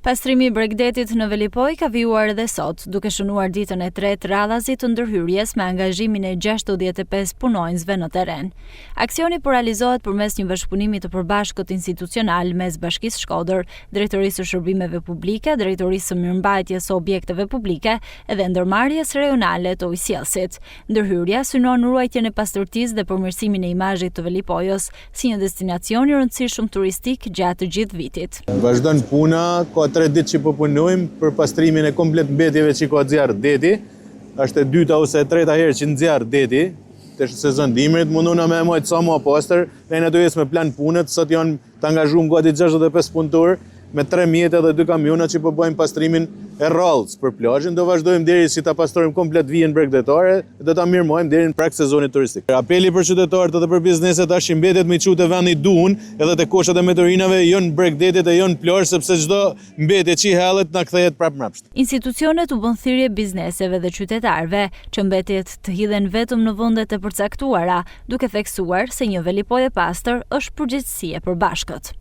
Pastrimi i Bregdetit në Velipoj ka vijuar edhe sot, duke shënuar ditën e tretë radhazit të ndërhyrjes me angazhimin e 65 punonjësve në terren. Aksioni po realizohet përmes një bashkëpunimi të përbashkët institucional mes Bashkisë Shkodër, Drejtorisë së Shërbimeve Publike, Drejtorisë së Mirëmbajtjes së Objekteve Publike dhe ndërmarrjes rajonale të ujësjellësit. Ndërhyrja synon ruajtjen e pastërtisë dhe përmirësimin e imazhit të Velipojës si një destinacion i rëndësishëm turistik gjatë të gjithë vitit. Vazhdon puna, ka 3 ditë që po punojmë për pastrimin e komplet mbetjeve që ka zjarr deti. Është e dyta ose e treta herë që nxjarr deti. Të sezon dimrit munduna me mojt sa më pastër, ne do jesë me plan punët, sot janë të angazhuar gati 65 punëtor me 3 mjete dhe 2 kamiona që po bëjmë pastrimin e rrallës për plazhin. Do vazhdojmë deri si ta pastrojmë komplet vijën bregdetare dhe do ta mirëmojmë deri në prag sezonit turistik. Apeli për qytetarët dhe për bizneset tash mbetet me çu të vendi duhun, edhe te koshat e meteorinave janë bregdetet e janë plazh sepse çdo mbetje që hellet na kthehet prapë mbrapsht. Institucionet u bën thirrje bizneseve dhe qytetarëve që mbetjet të hidhen vetëm në vendet e përcaktuara, duke theksuar se një Velipoj e pastër është përgjegjësi e përbashkët.